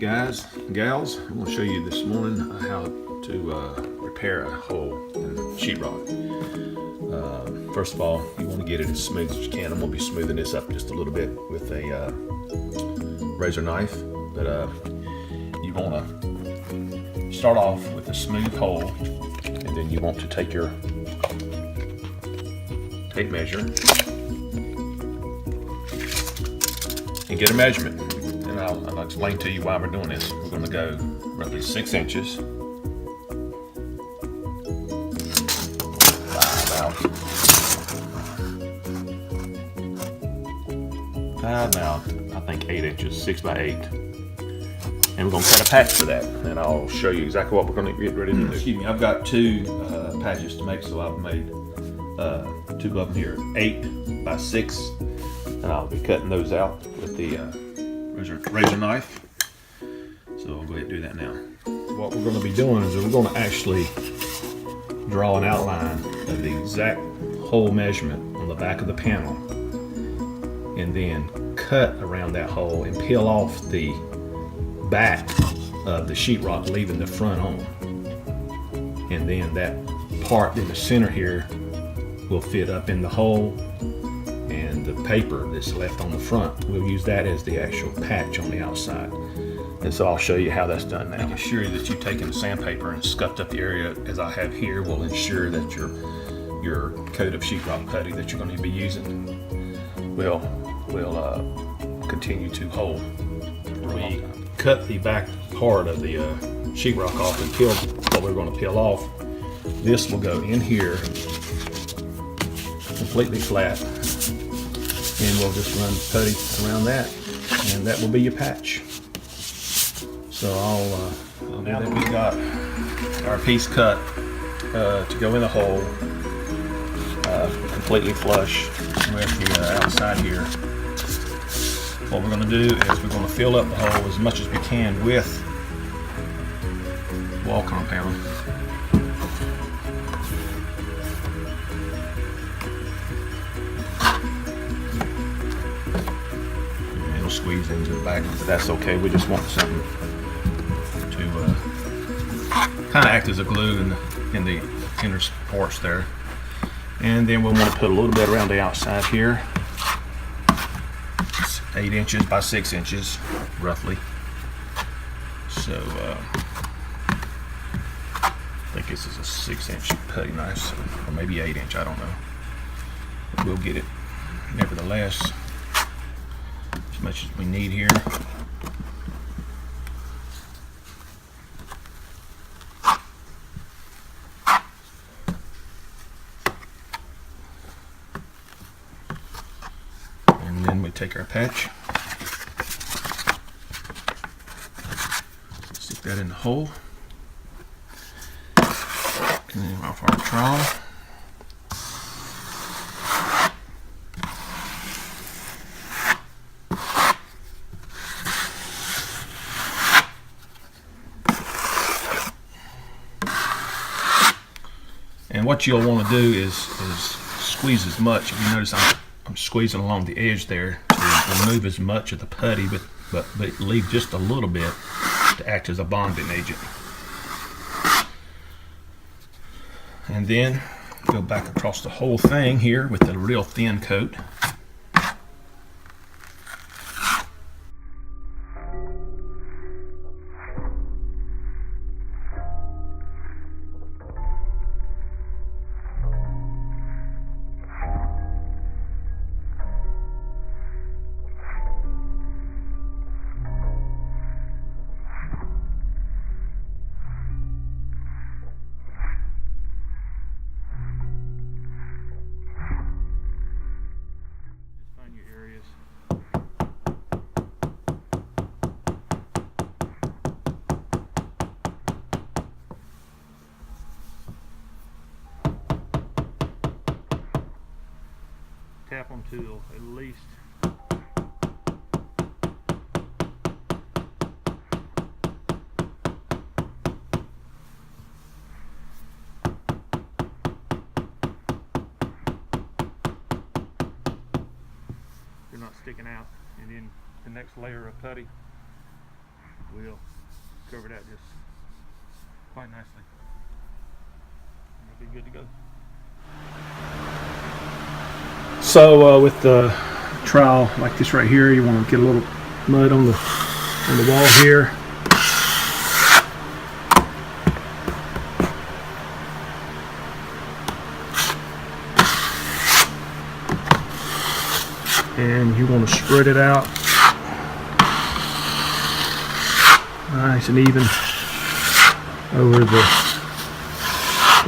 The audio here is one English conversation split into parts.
guys, gals, I'm going to show you this morning how to repair a hole in sheetrock. First of all, you want to get it as smooth as you can. I'm going to be smoothing this up just a little bit with a razor knife, but you want to start off with a smooth hole, and then you want to take your tape measure and get a measurement. And I'll explain to you why we're doing this. We're going to go roughly 6 inches by about I think 8 inches, 6 by 8. And we're going to cut a patch for that, and I'll show you exactly what we're going to get ready to do. Excuse me, I've got two patches to make, so I've made two of them here, 8 by 6, and I'll be cutting those out with the razor knife. So I'll go ahead and do that now. What we're going to be doing is we're going to actually draw an outline of the exact hole measurement on the back of the panel, and then cut around that hole and peel off the back of the sheetrock, leaving the front on. And then that part in the center here will fit up in the hole, and the paper that's left on the front, we'll use that as the actual patch on the outside. And so I'll show you how that's done now. Making sure that you've taken the sandpaper and scuffed up the area as I have here will ensure that your coat of sheetrock putty that you're going to be using will continue to hold. We cut the back part of the sheetrock off and peel what we're going to peel off. This will go in here completely flat, and we'll just run putty around that, and that will be your patch. So now that we got our piece cut to go in the hole, completely flush with the outside here, what we're going to do is we're going to fill up the hole as much as we can with wall compound. And it'll squeeze into the back, but that's okay. We just want something to kind of act as a glue in the inner supports there. And then we'll want to put a little bit around the outside here. 8 inches by 6 inches, roughly. So I think this is a 6-inch putty knife, so, or maybe 8-inch, I don't know. But we'll get it nevertheless as much as we need here. And then we take our patch, stick that in the hole, and then off our trowel. And what you'll want to do is squeeze as much. If you notice, I'm squeezing along the edge there to remove as much of the putty, but leave just a little bit to act as a bonding agent. And then go back across the whole thing here with a real thin coat. Tap them to at least they're not sticking out. And then the next layer of putty will cover that just quite nicely. It'll be good to go. So with the trowel like this right here, you want to get a little mud on the wall here. And you want to spread it out nice and even over the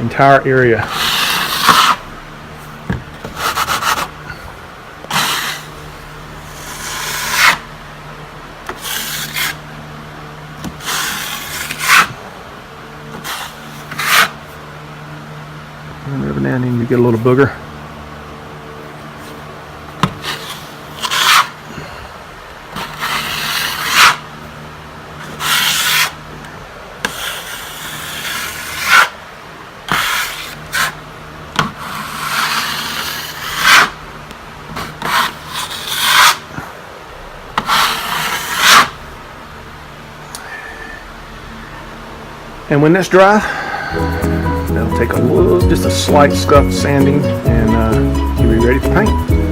entire area. And every now and then you get a little booger. And when that's dry, that'll take just a slight scuff sanding, and you'll be ready for paint.